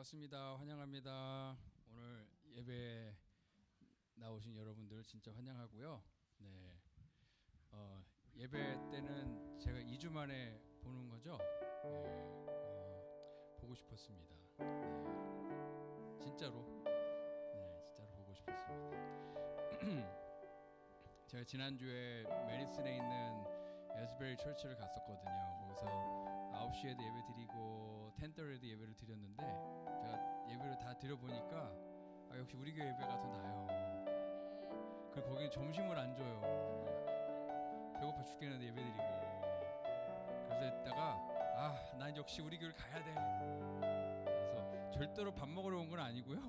반갑습니다. 환영합니다. 오늘 예배에 나오신 여러분들 진짜 환영하고요. 네, 예배 때는 제가 2주 만에 보는 거죠. 네, 보고 싶었습니다. 네, 진짜로 보고 싶었습니다. 제가 지난주에 메리슨에 있는 에스베리 처치를 갔었거든요. 거기서 9시에도 예배 드리고 10:30에도 예배를 드렸는데 제가 예배를 다 드려보니까 역시 우리 교회 예배가 더 나아요. 그리고 거기는 점심을 안 줘요. 배고파 죽겠는데 예배 드리고. 그래서 했다가 난 역시 우리 교회를 가야 돼. 그래서 절대로 밥 먹으러 온 건 아니고요.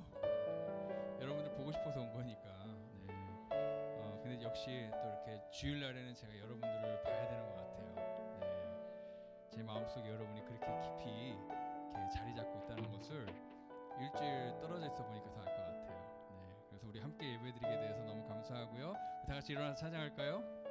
여러분들 보고 싶어서 온 거니까. 네. 근데 역시 또 이렇게 주일날에는 제가 여러분들을 봐야 되는 것 같아요. 네. 제 마음속에 여러분이 그렇게 깊이 이렇게 자리 잡고 있다는 것을 일주일 떨어져 있어 보니까 더 알 것 같아요. 네. 그래서 우리 함께 예배드리게 돼서 너무 감사하고요. 다 같이 일어나서 찬양할까요?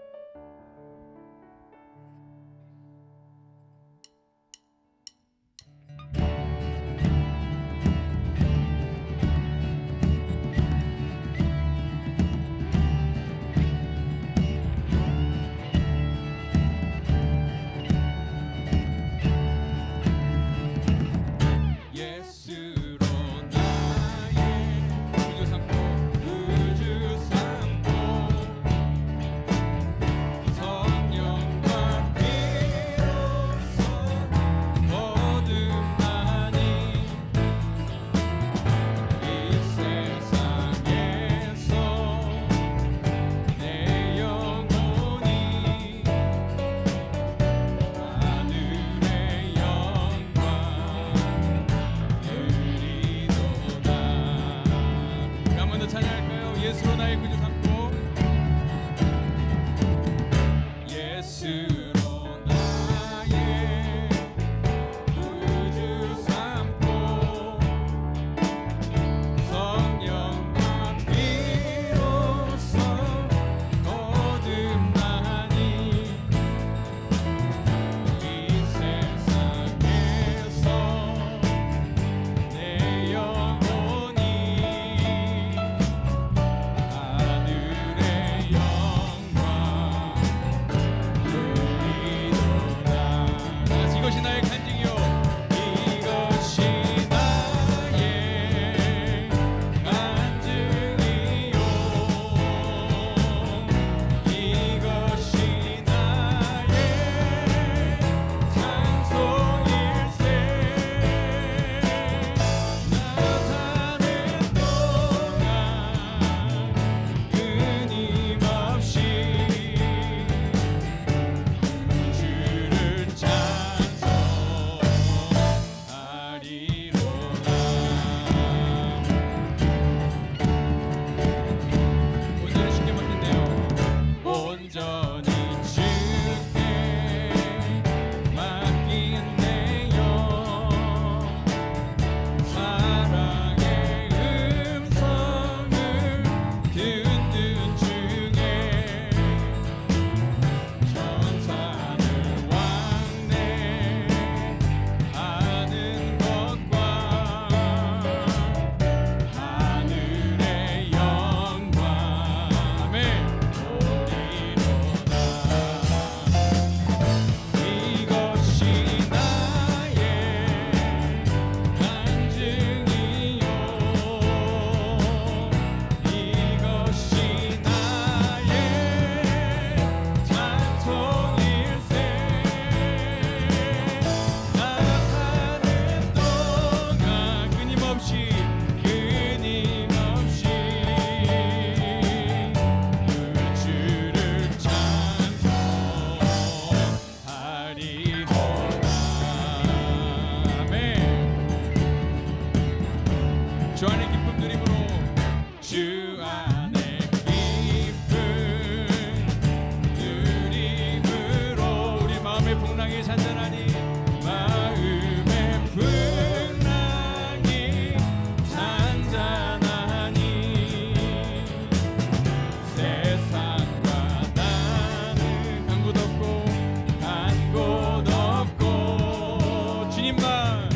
주님만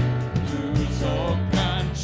구속한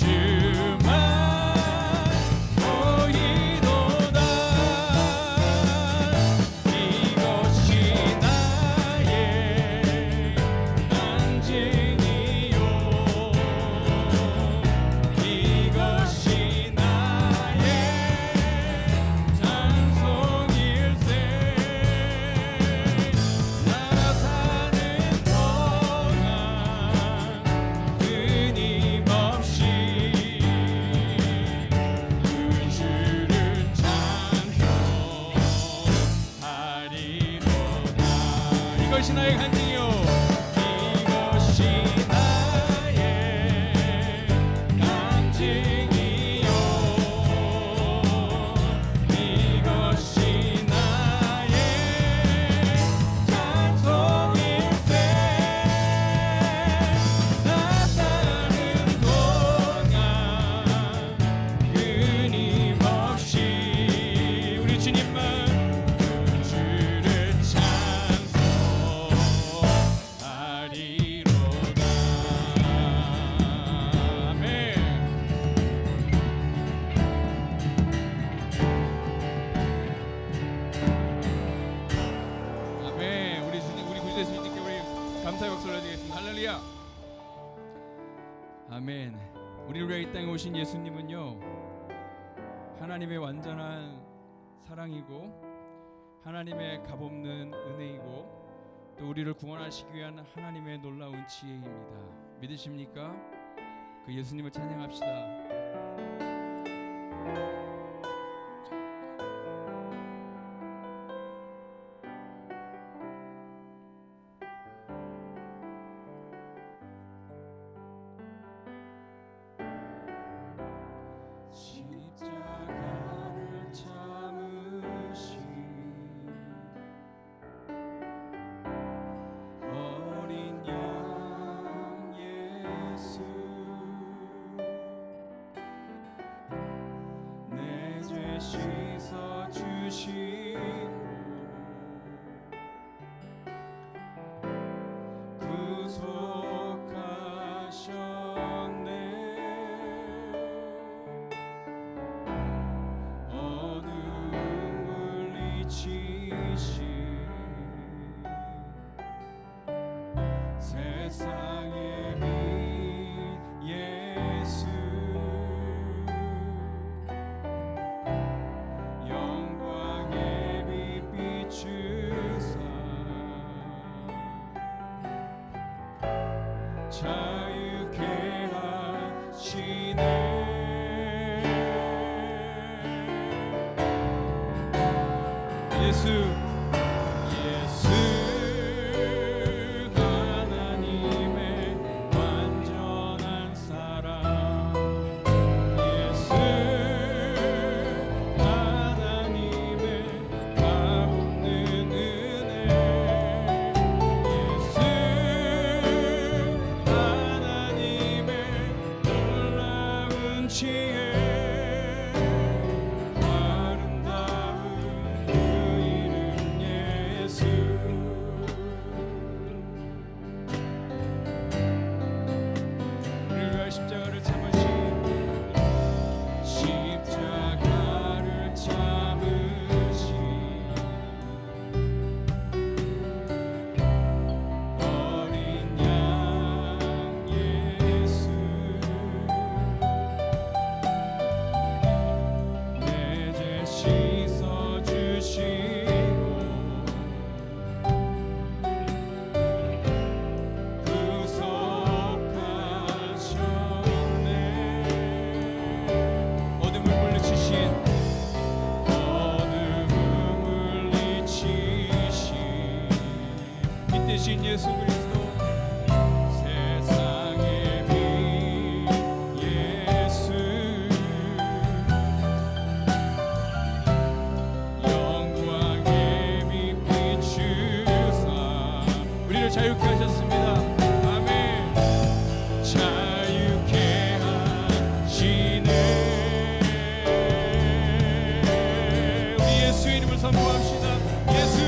이것이 나의 간증이요 이것이 나의 간증이요 이것이 나의 찬송일세 나 사는 동안 끊임없이 우리 주님만 주를 찬송하리로다. 아멘. 아멘. 우리 주님, 우리 구주 예수님께 우리 감사의 박수를 드리겠습니다. 할렐루야. 아멘. 우리를 위해 이 땅에 오신 예수님은요 하나님의 완전한 사랑이고 하나님의 값없는 은혜이고 또 우리를 구원하시기 위한 하나님의 놀라운 지혜입니다. 믿으십니까? 그 예수님을 찬양합시다. 십자가를 참으신 어린 양 예수 내 죄 씻어 주시고 구속하셨네 어둠을 잊히신 세상의 빛 예수 영광의 빛 비추사 자유케 하시네 예수 하나님의 완전한 사랑 예수 하나님의 값없는 은혜 예수 하나님의 놀라운 지혜 아름다운 그 이름 예수 우리를 위하여 십자가를 참으신 십자가를 참으신 어린 양 예수 내 죄 씻어 주시고 구속하셨네 어둠을 물리치신 빛 대신 예수 그리스도 세상의 빛 예수 영광의 빛 비추사 우리를 자유케 하셨습니다. 아멘. 자유케 하시네 우리 예수의 이름을 선포합시다. 예수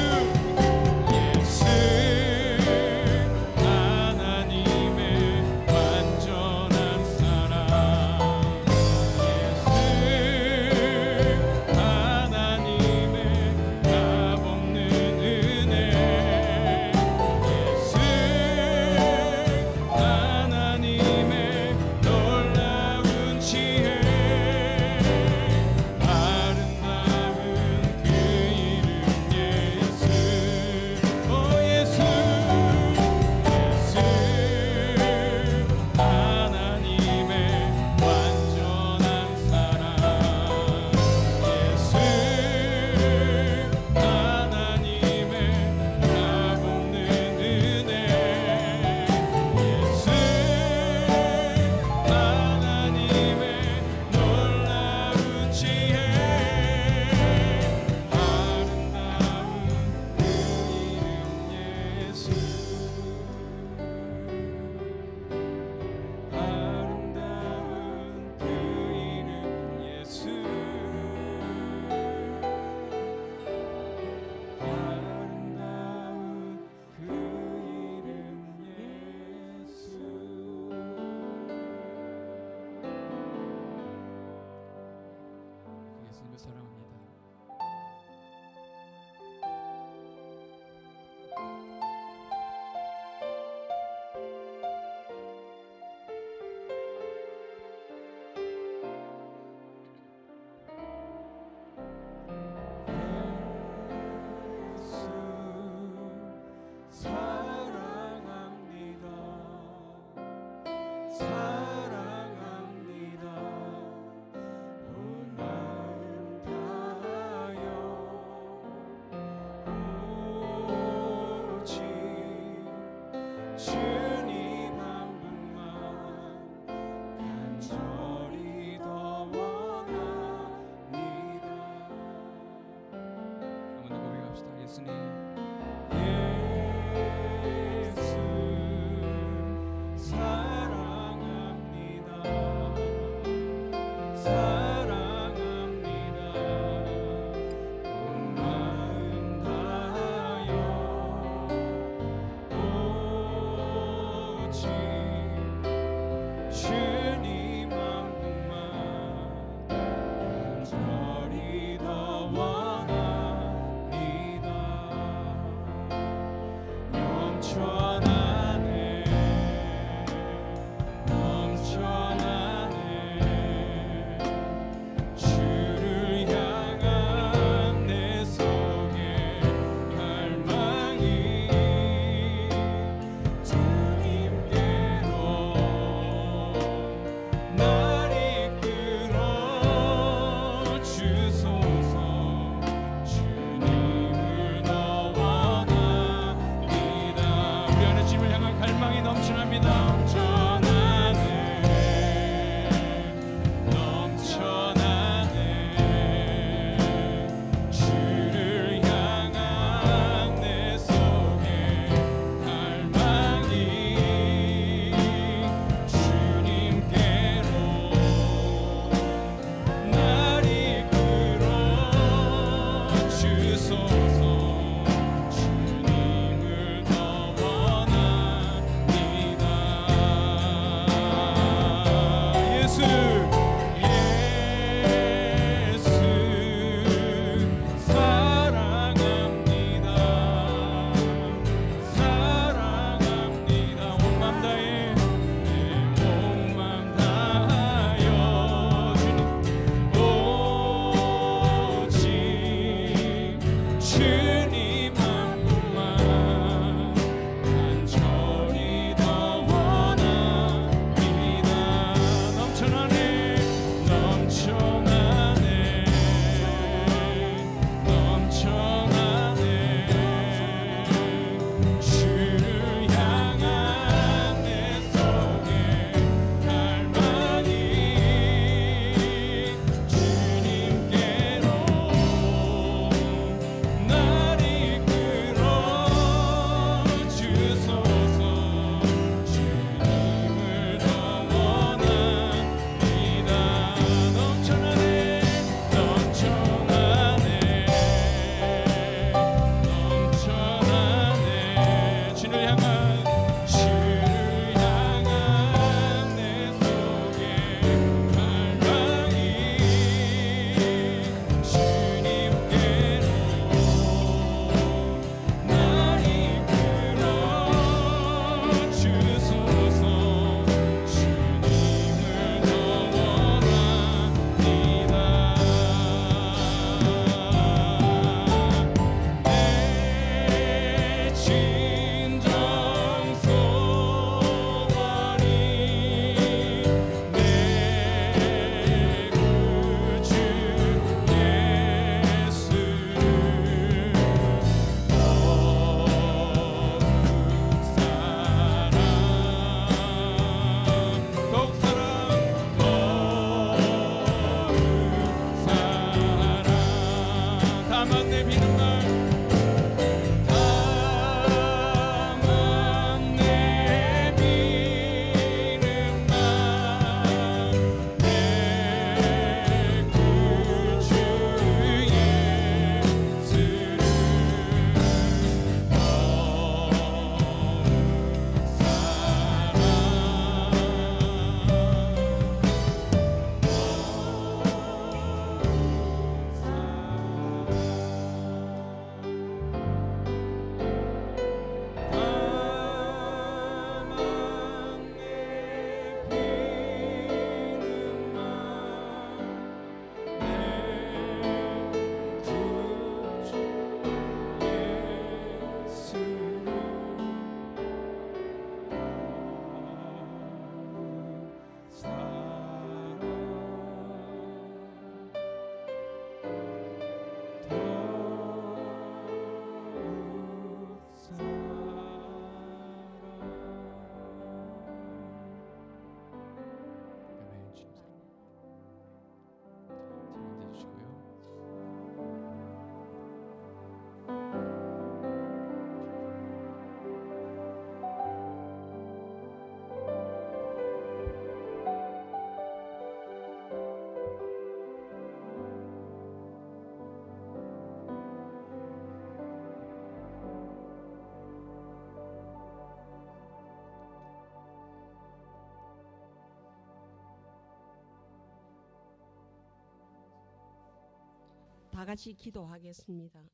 다 같이 기도하겠습니다.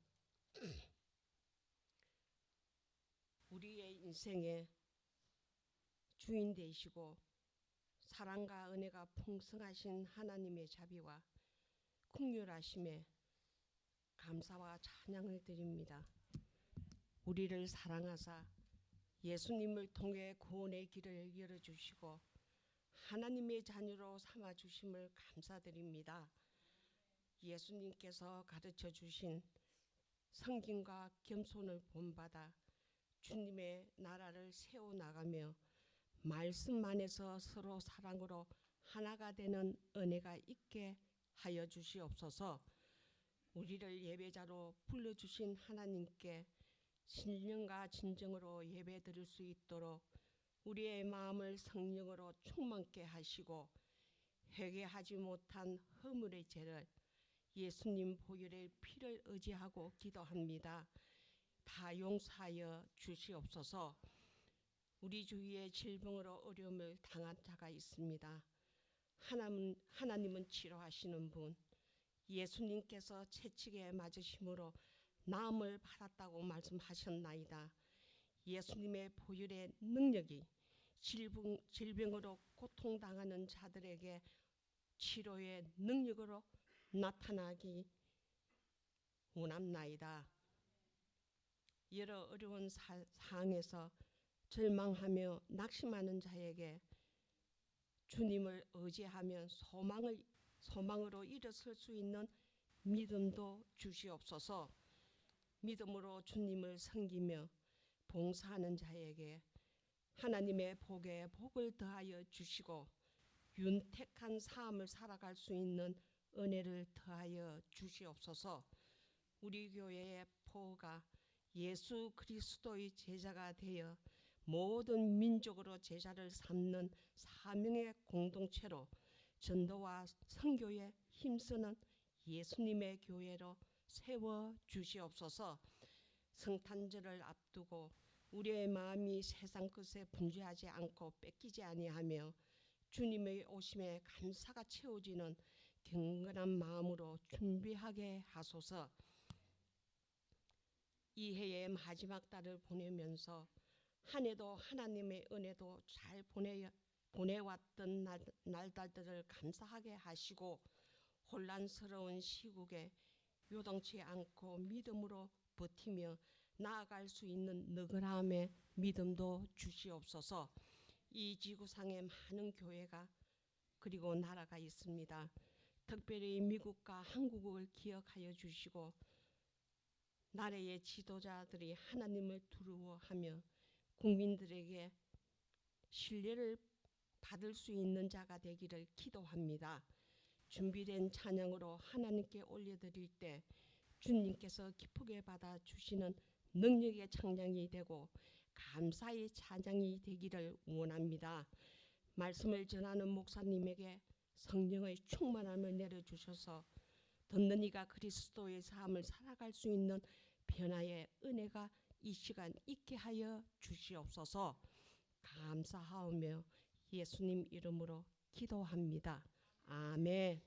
우리의 인생의 주인 되시고 사랑과 은혜가 풍성하신 하나님의 자비와 긍휼하심에 감사와 찬양을 드립니다. 우리를 사랑하사 예수님을 통해 구원의 길을 열어주시고 하나님의 자녀로 삼아주심을 감사드립니다. 예수님께서 가르쳐 주신 성김과 겸손을 본받아 주님의 나라를 세워나가며 말씀 안에서 서로 사랑으로 하나가 되는 은혜가 있게 하여 주시옵소서. 우리를 예배자로 불러주신 하나님께 신령과 진정으로 예배 드릴 수 있도록 우리의 마음을 성령으로 충만케 하시고 회개하지 못한 허물의 죄를 예수님 보혈의 피를 의지하고 기도합니다. 다 용서하여 주시옵소서. 우리 주위에 질병으로 어려움을 당한 자가 있습니다. 하나님은 치료하시는 분, 예수님께서 채찍에 맞으심으로 나음을 받았다고 말씀하셨나이다. 예수님의 보혈의 능력이 질병으로 고통당하는 자들에게 치료의 능력으로 나타나기 원합나이다. 여러 어려운 상황에서 절망하며 낙심하는 자에게 주님을 의지하며 소망으로 일어설 수 있는 믿음도 주시옵소서. 믿음으로 주님을 섬기며 봉사하는 자에게 하나님의 복에 복을 더하여 주시고 윤택한 삶을 살아갈 수 있는 은혜를 더하여 주시옵소서. 우리 교회의 포가 예수 그리스도의 제자가 되어 모든 민족으로 제자를 삼는 사명의 공동체로 전도와 선교에 힘쓰는 예수님의 교회로 세워 주시옵소서. 성탄절을 앞두고 우리의 마음이 세상 것에 분주하지 않고 뺏기지 아니하며 주님의 오심에 감사가 채워지는 경건한 마음으로 준비하게 하소서. 이 해의 마지막 달을 보내면서 한 해도 하나님의 은혜도 잘 보내왔던 날들을 감사하게 하시고 혼란스러운 시국에 요동치 않고 믿음으로 버티며 나아갈 수 있는 너그러움의 믿음도 주시옵소서. 이 지구상에 많은 교회가 그리고 나라가 있습니다. 특별히 미국과 한국을 기억하여 주시고 나라의 지도자들이 하나님을 두려워하며 국민들에게 신뢰를 받을 수 있는 자가 되기를 기도합니다. 준비된 찬양으로 하나님께 올려드릴 때 주님께서 기쁘게 받아주시는 능력의 찬양이 되고 감사의 찬양이 되기를 원합니다. 말씀을 전하는 목사님에게 성령의 충만함을 내려주셔서 듣는 이가 그리스도의 삶을 살아갈 수 있는 변화의 은혜가 이 시간 있게 하여 주시옵소서. 감사하오며 예수님 이름으로 기도합니다. 아멘.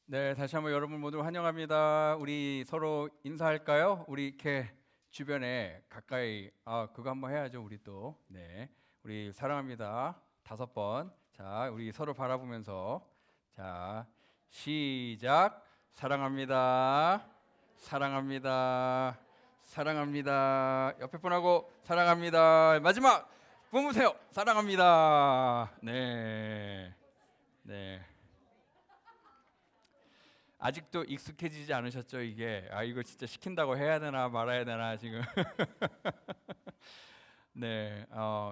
네, 다시 한번 여러분 모두 환영합니다. 우리 서로 인사할까요? 우리 이렇게 주변에 가까이 그거 한번 해야죠. 우리 또 네, 우리 사랑합니다. 5번. 자, 우리 서로 바라보면서 자 시작. 사랑합니다. 사랑합니다. 사랑합니다. 옆에 분하고 사랑합니다. 마지막 보세요. 사랑합니다. 네, 네. 아직도 익숙해지지 않으셨죠? 이게 이거 진짜 시킨다고 해야 되나 말아야 되나 지금. 네,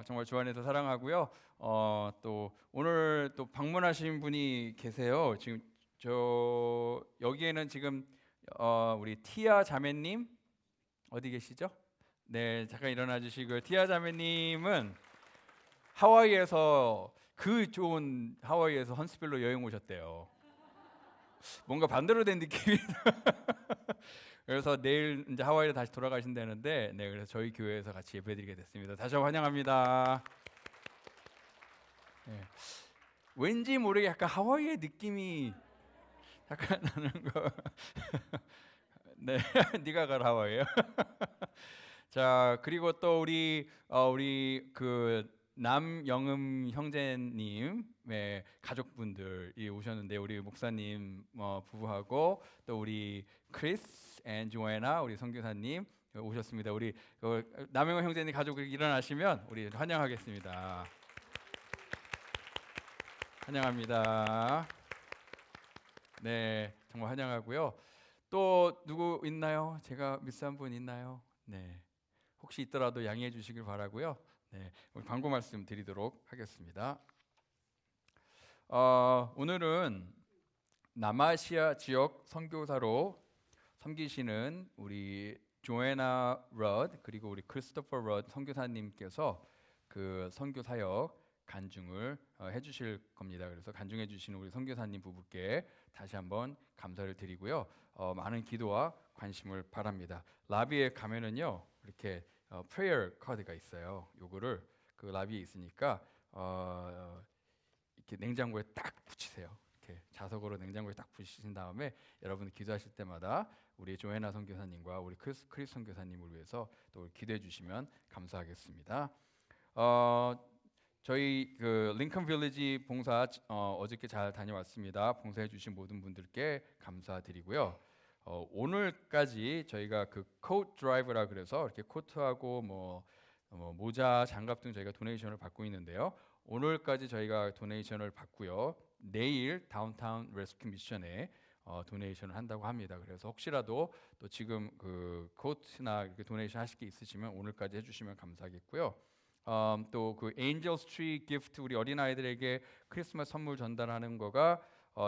정말 주 안에서 사랑하고요. 또 오늘 또 방문하신 분이 계세요. 지금 여기에는 지금 우리 티아 자매님 어디 계시죠? 네, 잠깐 일어나 주시고 티아 자매님은 하와이에서 그 좋은 하와이에서 헌스별로 여행 오셨대요. 뭔가 반대로 된 느낌이. 그래서 내일 이제 하와이로 다시 돌아가신다는데, 네, 그래서 저희 교회에서 같이 예배드리게 됐습니다. 다시 한번 환영합니다. 네. 왠지 모르게 약간 하와이의 느낌이 약간 나는 거. 네, 네가 가라 하와이요. 자, 그리고 또 우리 그 남영음 형제님의 가족분들이 오셨는데, 우리 목사님 부부하고 또 우리 크리스 앤 조애나 우리 선교사님 오셨습니다. 우리 남영음 형제님 가족이 일어나시면 우리 환영하겠습니다. 환영합니다. 네, 정말 환영하고요. 또 누구 있나요? 제가 미스한 분 있나요? 네, 혹시 있더라도 양해해 주시길 바라고요. 네, 우리 광고 말씀 드리도록 하겠습니다. 오늘은 남아시아 지역 선교사로 섬기시는 우리 조애나 러드 그리고 우리 크리스토퍼 러드 선교사님께서 그 선교 사역 간증을 해주실 겁니다. 그래서 간증해 주시는 우리 선교사님 부부께 다시 한번 감사를 드리고요. 많은 기도와 관심을 바랍니다. 라비에 가면은요 이렇게 프레이어 카드가 있어요. 요거를 그 라비에 있으니까 이렇게 냉장고에 딱 붙이세요. 이렇게 자석으로 냉장고에 딱 붙이신 다음에 여러분 기도하실 때마다 우리 조애나 선교사님과 우리 크리스 선교사님을 위해서 또 기도해 주시면 감사하겠습니다. 저희 그 링컨 빌리지 봉사 어저께 잘 다녀왔습니다. 봉사해 주신 모든 분들께 감사드리고요. 오늘까지 저희가 그 코트 드라이브라 그래서 이렇게 코트하고 뭐 모자, 장갑 등 저희가 도네이션을 받고 있는데요. 오늘까지 저희가 도네이션을 받고요. 내일 다운타운 레스큐 미션에 도네이션을 한다고 합니다. 그래서 혹시라도 또 지금 그 코트나 이렇게 도네이션 하실 게 있으시면 오늘까지 해주시면 감사하겠고요. 또 그 엔젤스 트리 기프트 우리 어린 아이들에게 크리스마스 선물 전달하는 거가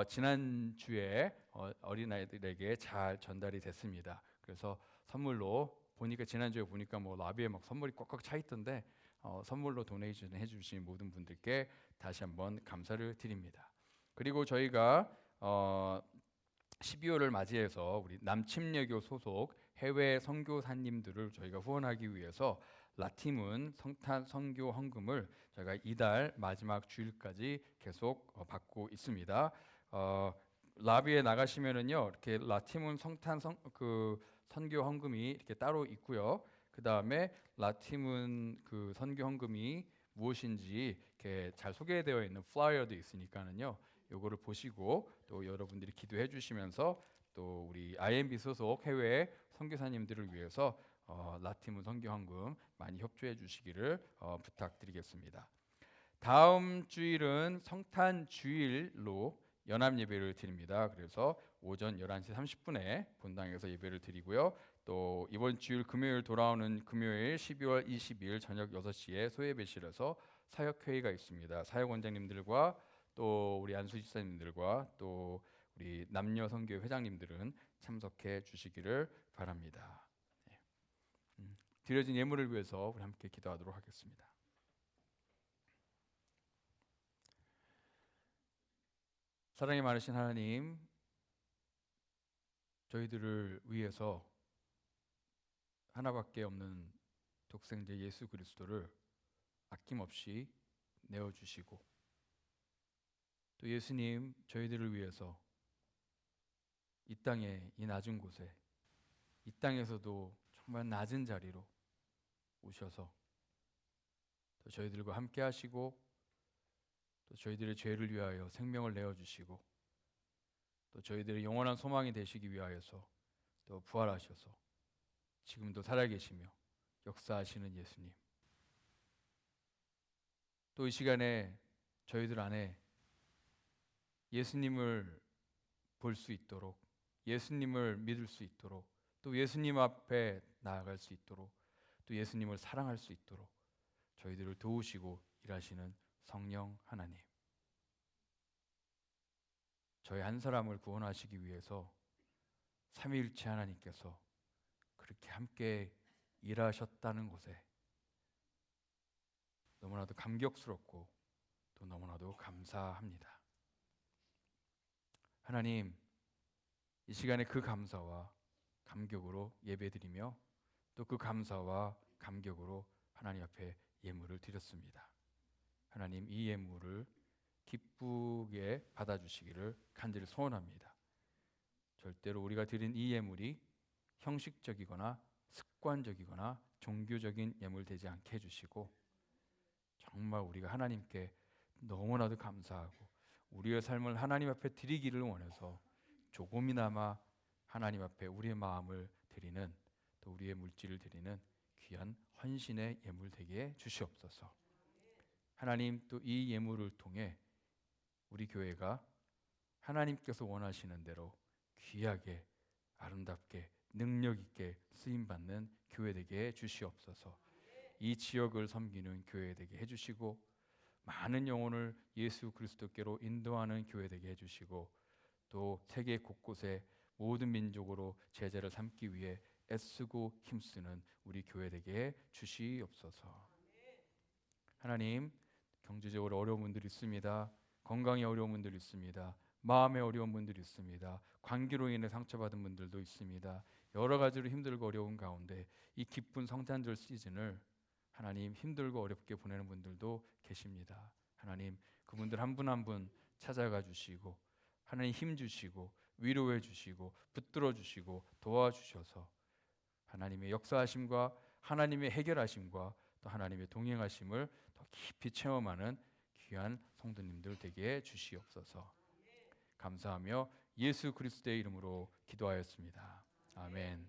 지난 주에 어린 아이들에게 잘 전달이 됐습니다. 그래서 선물로 보니까 지난주에 보니까 뭐 라비에 막 선물이 꽉꽉 차 있던데 선물로 도네이션 해주신 모든 분들께 다시 한번 감사를 드립니다. 그리고 저희가 12월을 맞이해서 우리 남침여교 소속 해외 선교사님들을 저희가 후원하기 위해서 라팀은 성탄 선교 헌금을 저희가 이달 마지막 주일까지 계속 받고 있습니다. 라비에 나가시면은요 이렇게 라팀은 성탄 선교 헌금이 이렇게 따로 있고요. 그 다음에 라팀은 그 선교 헌금이 무엇인지 이렇게 잘 소개되어 있는 플라이어도 있으니까는요. 요거를 보시고 또 여러분들이 기도해 주시면서 또 우리 IMB 소속 해외 선교사님들을 위해서 라팀은 선교 헌금 많이 협조해 주시기를 부탁드리겠습니다. 다음 주일은 성탄 주일로 연합 예배를 드립니다. 그래서 오전 11시 30분에 본당에서 예배를 드리고요. 또 이번 주일 금요일 돌아오는 금요일 12월 22일 저녁 6시에 소예배실에서 사역회의가 있습니다. 사역원장님들과 또 우리 안수 집사님들과 또 우리 남녀 선교 회장님들은 참석해 주시기를 바랍니다. 드려진 예물을 위해서 우리 함께 기도하도록 하겠습니다. 사랑이 많으신 하나님, 저희들을 위해서 하나밖에 없는 독생자 예수 그리스도를 아낌없이 내어주시고 또 예수님 저희들을 위해서 이 땅에 이 낮은 곳에 이 땅에서도 정말 낮은 자리로 오셔서 또 저희들과 함께 하시고 또 저희들의 죄를 위하여 생명을 내어주시고 또 저희들의 영원한 소망이 되시기 위하여서 또 부활하셔서 지금도 살아계시며 역사하시는 예수님, 또 이 시간에 저희들 안에 예수님을 볼 수 있도록 예수님을 믿을 수 있도록 또 예수님 앞에 나아갈 수 있도록 또 예수님을 사랑할 수 있도록 저희들을 도우시고 일하시는 성령 하나님, 저희 한 사람을 구원하시기 위해서 삼위일체 하나님께서 그렇게 함께 일하셨다는 것에 너무나도 감격스럽고 또 너무나도 감사합니다. 하나님, 이 시간에 그 감사와 감격으로 예배드리며 또 그 감사와 감격으로 하나님 앞에 예물을 드렸습니다. 하나님, 이 예물을 기쁘게 받아주시기를 간절히 소원합니다. 절대로 우리가 드린 이 예물이 형식적이거나 습관적이거나 종교적인 예물 되지 않게 해주시고 정말 우리가 하나님께 너무나도 감사하고 우리의 삶을 하나님 앞에 드리기를 원해서 조금이나마 하나님 앞에 우리의 마음을 드리는 또 우리의 물질을 드리는 귀한 헌신의 예물 되게 주시옵소서. 하나님, 또 이 예물을 통해 우리 교회가 하나님께서 원하시는 대로 귀하게 아름답게 능력 있게 쓰임 받는 교회 되게 주시옵소서. 이 지역을 섬기는 교회 되게 해주시고 많은 영혼을 예수 그리스도께로 인도하는 교회 되게 해주시고 또 세계 곳곳에 모든 민족으로 제자를 삼기 위해 애쓰고 힘쓰는 우리 교회 되게 주시옵소서. 하나님, 경제적으로 어려운 분들이 있습니다. 건강에 어려운 분들이 있습니다. 마음에 어려운 분들이 있습니다. 관계로 인해 상처받은 분들도 있습니다. 여러 가지로 힘들고 어려운 가운데 이 기쁜 성탄절 시즌을 하나님 힘들고 어렵게 보내는 분들도 계십니다. 하나님, 그분들 한 분 한 분 찾아가 주시고 하나님 힘 주시고 위로해 주시고 붙들어 주시고 도와주셔서 하나님의 역사하심과 하나님의 해결하심과 또 하나님의 동행하심을 더 깊이 체험하는 귀한 성도님들 되게 주시옵소서. 감사하며 예수 그리스도의 이름으로 기도하였습니다. 아멘.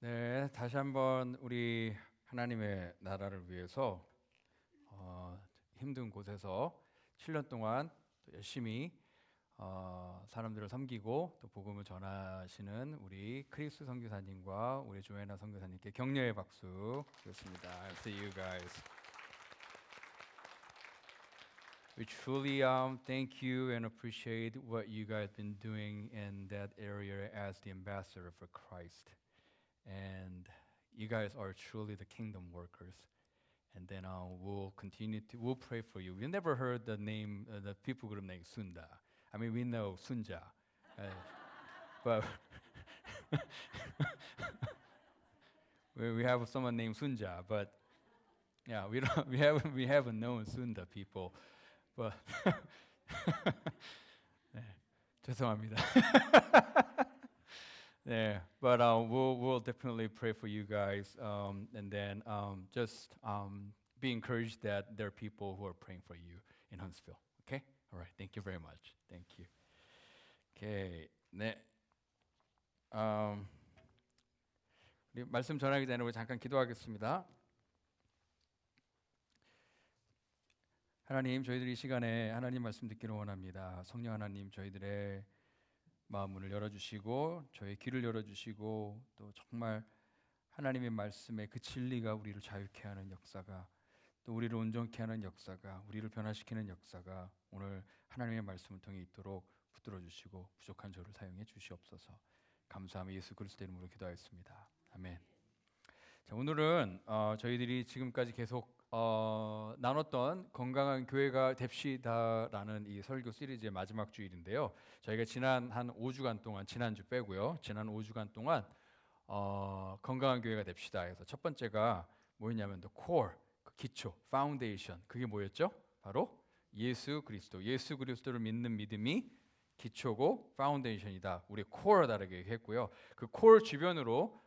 네, 다시 한번 우리 하나님의 나라를 위해서 힘든 곳에서 7년 동안 또 열심히 사람들을 섬기고 또 복음을 전하시는 우리 크리스 선교사님과 우리 조혜나 선교사님께 격려의 박수 드렸습니다. I see you guys. We truly thank you and appreciate what you guys been doing in that area as the ambassador for Christ. And you guys are truly the kingdom workers. And then we'll pray for you. We never heard the name, the people group name Sunda. I mean, we know Sunja, but we have someone named Sunja. But yeah, we haven't known Sunda people. But 네, 죄송합니다. 네, but we'll definitely pray for you guys, and then just be encouraged that there are people who are praying for you in Huntsville. Okay, all right. Thank you very much. Thank you. Okay, 네. 우리 말씀 전하기 전에 우리 잠깐 기도하겠습니다. 하나님, 저희들이 이 시간에 하나님 말씀 듣기를 원합니다. 성령 하나님, 저희들의 마음 문을 열어주시고 저희 귀를 열어주시고 또 정말 하나님의 말씀의 그 진리가 우리를 자유케 하는 역사가 또 우리를 온전케 하는 역사가 우리를 변화시키는 역사가 오늘 하나님의 말씀을 통해 있도록 붙들어 주시고 부족한 저를 사용해 주시옵소서. 감사하며 예수 그리스도 이름으로 기도하였습니다. 아멘. 자, 오늘은 저희들이 지금까지 계속 나눴던 건강한 교회가 됩시다라는 이 설교 시리즈의 마지막 주일인데요. 저희가 지난 한 5주간 동안 지난주 빼고요. 지난 5주간 동안 건강한 교회가 됩시다 해서 첫 번째가 뭐였냐면 the core, 그 기초, foundation. 그게 뭐였죠? 바로 예수 그리스도를 믿는 믿음이 기초고 파운데이션이다. 우리 코어다라고 했고요. 그 코어 주변으로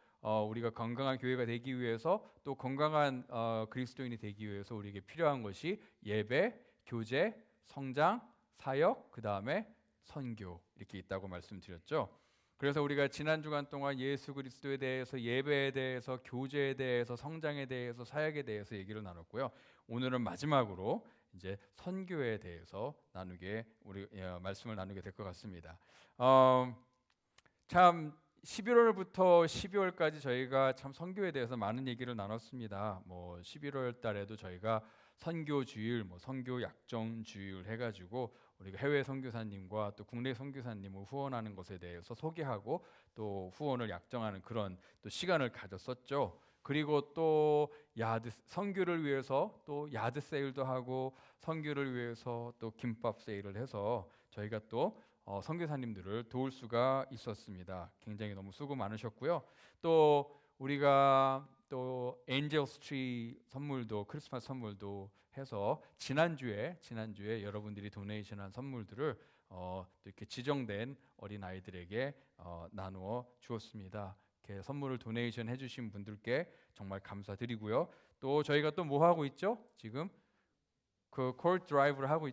우리가 건강한 교회가 되기 위해서 또 건강한 그리스도인이 되기 위해서 우리에게 필요한 것이 예배, 교제, 성장, 사역, 그 다음에 선교 이렇게 있다고 말씀드렸죠. 그래서 우리가 지난 주간 동안 예수 그리스도에 대해서, 예배에 대해서, 교제에 대해서, 성장에 대해서, 사역에 대해서 얘기를 나눴고요. 오늘은 마지막으로 이제 선교에 대해서 말씀을 나누게 될 것 같습니다. 참 11월부터 12월까지 저희가 참 선교에 대해서 많은 얘기를 나눴습니다. 뭐 11월 달에도 저희가 선교 주일, 선교 약정 주일 해가지고 우리가 해외 선교사님과 또 국내 선교사님을 후원하는 것에 대해서 소개하고 또 후원을 약정하는 그런 또 시간을 가졌었죠. 그리고 또 선교를 위해서 또 야드 세일도 하고 선교를 위해서 또 김밥 세일을 해서 저희가 또 선교사님들을 도울 수가 있었습니다. 굉장히 너무 수고 많으셨고요. 또 우리가 또 엔젤스 트리 선물도 크리스마스 선물도 해서 지난주에 여러분들이 도네이션한 선물들을 또 이렇게 지정된 어린 아이들에게 나누어 주었습니다. 이렇게 선물을 도네이션 해주신 분들께 정말 감사드리고요. 또 저희가 또 뭐 하고 있죠? 지금 그 코트 드라이브를 하고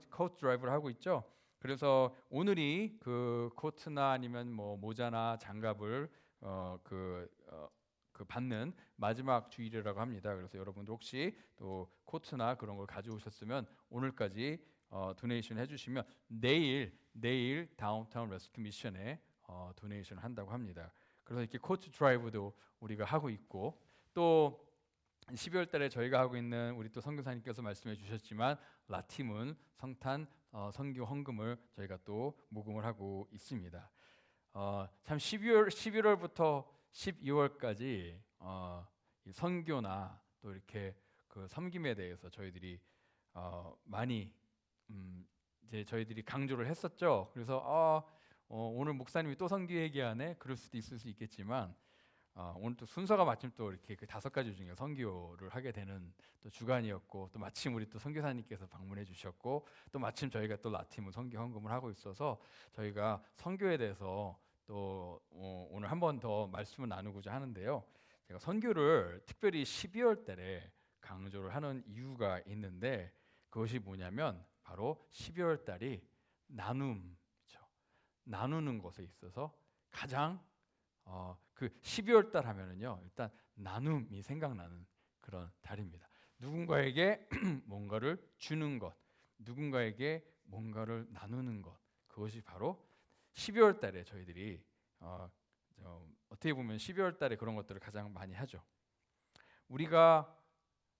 있죠. 그래서 오늘이 그 코트나 아니면 뭐 모자나 장갑을 받는 마지막 주일이라고 합니다. 그래서 여러분들 혹시 또 코트나 그런 걸 가져오셨으면 오늘까지 도네이션 해주시면 내일 다운타운 레스큐 미션에 도네이션 한다고 합니다. 그래서 이렇게 코트 드라이브도 우리가 하고 있고 또 12월 달에 저희가 하고 있는 우리 또 선교사님께서 말씀해 주셨지만 라팀은 성탄 선교 헌금을 저희가 또 모금을 하고 있습니다. 참 11월부터 12월까지 선교나 또 이렇게 그 섬김에 대해서 저희들이 많이 이제 저희들이 강조를 했었죠. 그래서 오늘 목사님이 또 선교 얘기하네 그럴 수도 있을 수 있겠지만 오늘 또 순서가 마침 또 이렇게 그 5가지 중에 선교를 하게 되는 또 주간이었고 또 마침 우리 또 선교사님께서 방문해 주셨고 또 마침 저희가 또 라팀은 선교 헌금을 하고 있어서 저희가 선교에 대해서 또 오늘 한 번 더 말씀을 나누고자 하는데요. 제가 선교를 특별히 12월 달에 강조를 하는 이유가 있는데 그것이 뭐냐면 바로 12월 달이 나누는 것에 있어서 가장 그 12월 달 하면은요, 일단 나눔이 생각나는 그런 달입니다. 누군가에게 뭔가를 주는 것, 누군가에게 뭔가를 나누는 것, 그것이 바로 12월 달에 저희들이 어떻게 보면 12월 달에 그런 것들을 가장 많이 하죠. 우리가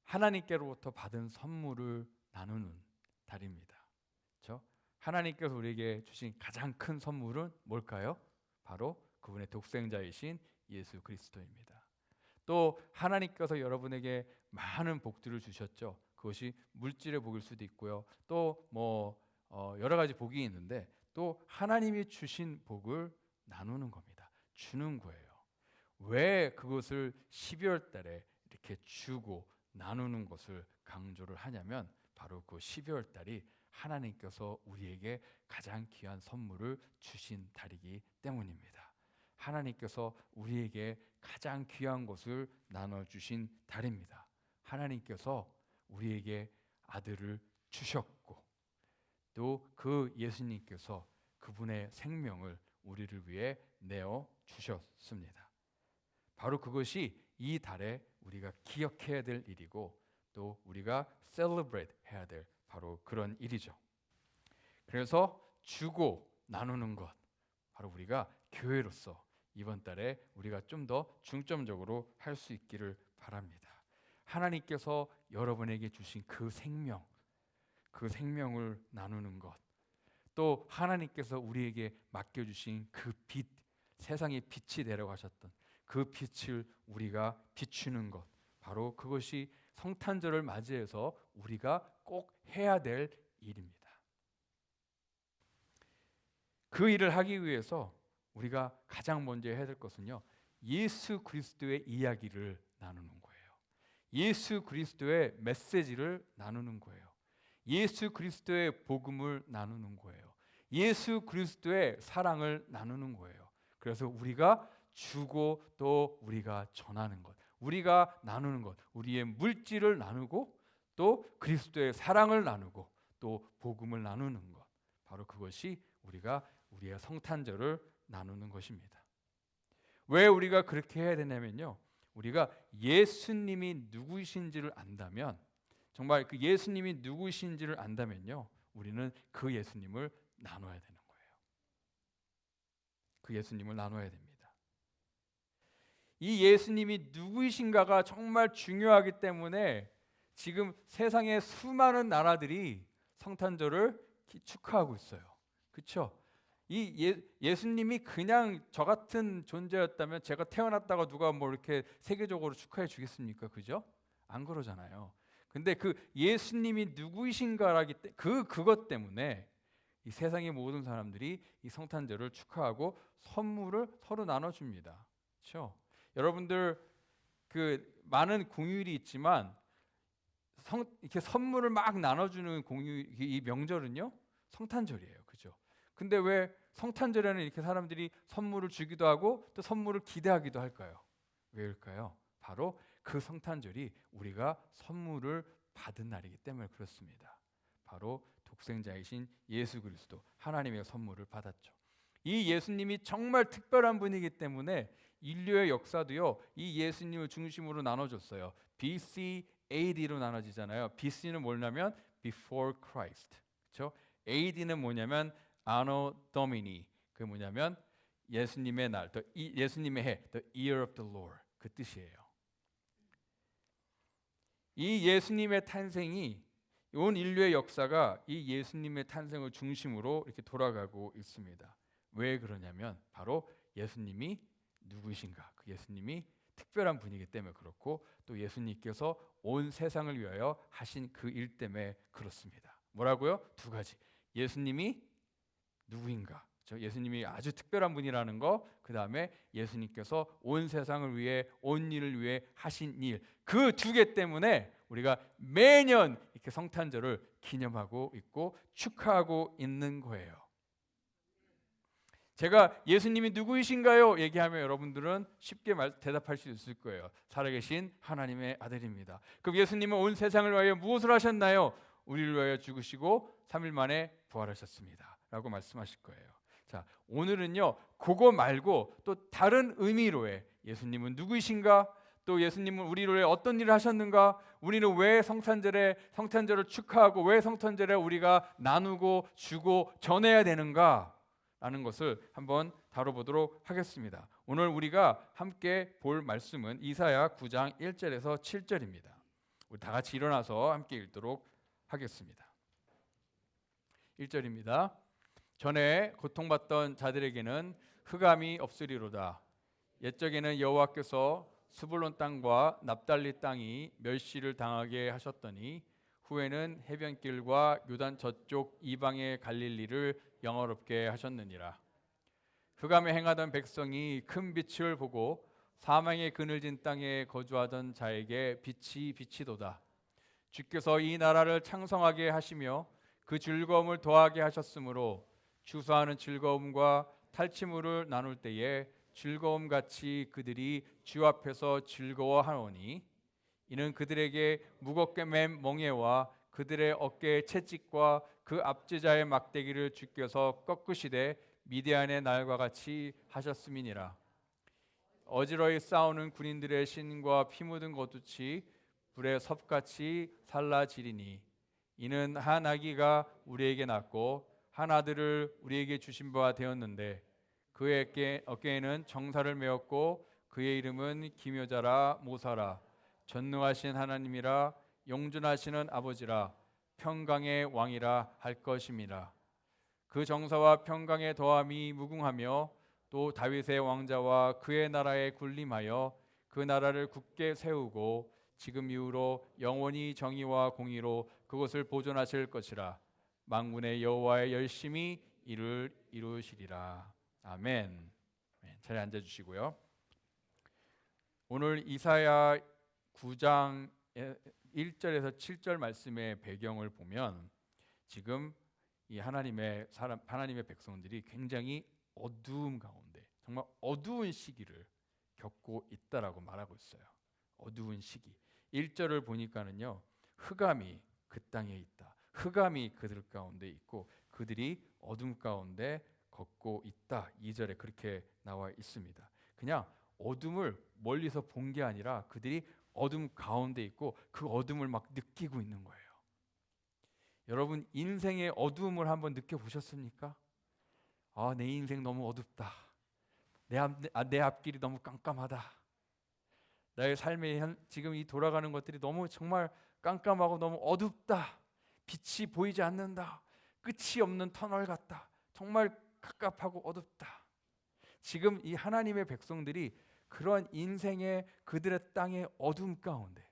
하나님께로부터 받은 선물을 나누는 달입니다. 그렇죠? 하나님께서 우리에게 주신 가장 큰 선물은 뭘까요? 바로 그분의 독생자이신 예수 그리스도입니다. 또 하나님께서 여러분에게 많은 복들을 주셨죠. 그것이 물질의 복일 수도 있고요. 또 여러 가지 복이 있는데 또 하나님이 주신 복을 나누는 겁니다. 주는 거예요. 왜 그것을 12월 달에 이렇게 주고 나누는 것을 강조를 하냐면 바로 그 12월 달이 하나님께서 우리에게 가장 귀한 선물을 주신 달이기 때문입니다. 하나님께서 우리에게 가장 귀한 것을 나눠주신 달입니다. 하나님께서 우리에게 아들을 주셨고 또 그 예수님께서 그분의 생명을 우리를 위해 내어 주셨습니다. 바로 그것이 이 달에 우리가 기억해야 될 일이고 또 우리가 celebrate 해야 될 바로 그런 일이죠. 그래서 주고 나누는 것, 바로 우리가 교회로서 이번 달에 우리가 좀 더 중점적으로 할 수 있기를 바랍니다. 하나님께서 여러분에게 주신 그 생명을 나누는 것, 또 하나님께서 우리에게 맡겨주신 그 빛, 세상에 빛이 되려고 하셨던 그 빛을 우리가 비추는 것, 바로 그것이 성탄절을 맞이해서 우리가 꼭 해야 될 일입니다. 그 일을 하기 위해서 우리가 가장 먼저 해야 될 것은요, 예수 그리스도의 이야기를 나누는 거예요. 예수 그리스도의 메시지를 나누는 거예요. 예수 그리스도의 복음을 나누는 거예요. 예수 그리스도의 사랑을 나누는 거예요. 그래서 우리가 주고 또 우리가 전하는 것, 우리가 나누는 것, 우리의 물질을 나누고 또 그리스도의 사랑을 나누고 또 복음을 나누는 것, 바로 그것이 우리가 우리의 성탄절을 나누는 것입니다. 왜 우리가 그렇게 해야 되냐면요, 우리가 예수님이 누구이신지를 안다면, 정말 그 예수님이 누구이신지를 안다면요, 우리는 그 예수님을 나눠야 되는 거예요. 그 예수님을 나눠야 됩니다. 이 예수님이 누구이신가가 정말 중요하기 때문에 지금 세상의 수많은 나라들이 성탄절을 축하하고 있어요. 그렇죠? 이 예수님이 그냥 저 같은 존재였다면 제가 태어났다가 누가 뭐 이렇게 세계적으로 축하해 주겠습니까? 그죠? 안 그러잖아요. 근데 그 예수님이 누구이신가라기 때문에 그것 때문에 이 세상의 모든 사람들이 이 성탄절을 축하하고 선물을 서로 나눠줍니다. 그렇죠? 여러분들 그 많은 공휴일이 있지만 이렇게 선물을 막 나눠주는 이 명절은요, 성탄절이에요. 그죠? 근데 왜 성탄절에는 이렇게 사람들이 선물을 주기도 하고 또 선물을 기대하기도 할까요? 왜일까요? 바로 그 성탄절이 우리가 선물을 받은 날이기 때문에 그렇습니다. 바로 독생자이신 예수 그리스도, 하나님의 선물을 받았죠. 이 예수님이 정말 특별한 분이기 때문에 인류의 역사도요, 이 예수님을 중심으로 나눠졌어요. BC, AD로 나눠지잖아요. BC는 뭐냐면 Before Christ, 그렇죠? AD는 뭐냐면 Anno Domini, 그게 뭐냐면 예수님의 날, 예수님의 해, The Year of the Lord, 그 뜻이에요. 이 예수님의 탄생이, 온 인류의 역사가 이 예수님의 탄생을 중심으로 이렇게 돌아가고 있습니다. 왜 그러냐면 바로 예수님이 누구이신가, 그 예수님이 특별한 분이기 때문에 그렇고 또 예수님께서 온 세상을 위하여 하신 그 일 때문에 그렇습니다. 뭐라고요? 두 가지. 예수님이 누구인가, 예수님이 아주 특별한 분이라는 거, 그 다음에 예수님께서 온 세상을 위해, 온 일을 위해 하신 일, 그 두 개 때문에 우리가 매년 이렇게 성탄절을 기념하고 있고 축하하고 있는 거예요. 제가 예수님이 누구이신가요? 얘기하면 여러분들은 쉽게 대답할 수 있을 거예요. 살아계신 하나님의 아들입니다. 그럼 예수님은 온 세상을 위하여 무엇을 하셨나요? 우리를 위하여 죽으시고 3일 만에 부활하셨습니다 라고 말씀하실 거예요. 자, 오늘은요 그거 말고 또 다른 의미로의 예수님은 누구이신가? 또 예수님은 우리를 위해 어떤 일을 하셨는가? 우리는 왜 성탄절을 축하하고 왜 성탄절에 우리가 나누고 주고 전해야 되는가? 라는 것을 한번 다뤄보도록 하겠습니다. 오늘 우리가 함께 볼 말씀은 이사야 9장 1절에서 7절입니다. 우리 다 같이 일어나서 함께 읽도록 하겠습니다. 1절입니다. 전에 고통받던 자들에게는 흑암이 없으리로다. 옛적에는 여호와께서 스불론 땅과 납달리 땅이 멸시를 당하게 하셨더니 후에는 해변길과 요단 저쪽 이방의 갈릴리를 영화롭게 하셨느니라. 흑암에 행하던 백성이 큰 빛을 보고 사망의 그늘진 땅에 거주하던 자에게 빛이 비치도다. 주께서 이 나라를 창성하게 하시며 그 즐거움을 더하게 하셨으므로 추수하는 즐거움과 탈취물을 나눌 때에 즐거움같이 그들이 주 앞에서 즐거워하노니 이는 그들에게 무겁게 맨 멍에와 그들의 어깨의 채찍과 그 압제자의 막대기를 주께서 꺾으시되 미디안의 날과 같이 하셨음이니라. 어지러이 싸우는 군인들의 신과 피 묻은 거두치 불의 섭같이 살라지리니 이는 한 아기가 우리에게 낳고 한 아들을 우리에게 주신 바 되었는데 그의 어깨에는 정사를 메었고 그의 이름은 기묘자라 모사라 전능하신 하나님이라 용준하시는 아버지라 평강의 왕이라 할 것임이라. 그 정사와 평강의 더함이 무궁하며 또 다윗의 왕자와 그의 나라에 군림하여 그 나라를 굳게 세우고 지금 이후로 영원히 정의와 공의로 그것을 보존하실 것이라. 만군의 여호와의 열심히 이를 이루시리라. 아멘. 자리에 앉아주시고요. 오늘 이사야 9장 1절에서 7절 말씀의 배경을 보면 지금 이 하나님의 백성들이 굉장히 어두움 가운데 정말 어두운 시기를 겪고 있다라고 말하고 있어요. 어두운 시기. 1절을 보니까는요. 흑암이 그 땅에 있다. 흑암이 그들 가운데 있고 그들이 어둠 가운데 걷고 있다. 2절에 그렇게 나와 있습니다. 그냥 어둠을 멀리서 본 게 아니라 그들이 어둠 가운데 있고 그 어둠을 막 느끼고 있는 거예요. 여러분 인생의 어두움을 한번 느껴보셨습니까? 내 인생 너무 어둡다. 내 앞길이 너무 깜깜하다. 나의 삶의 지금 이 돌아가는 것들이 너무 정말 깜깜하고 너무 어둡다. 빛이 보이지 않는다. 끝이 없는 터널 같다. 정말 갑갑하고 어둡다. 지금 이 하나님의 백성들이 그런 인생의 그들의 땅의 어둠 가운데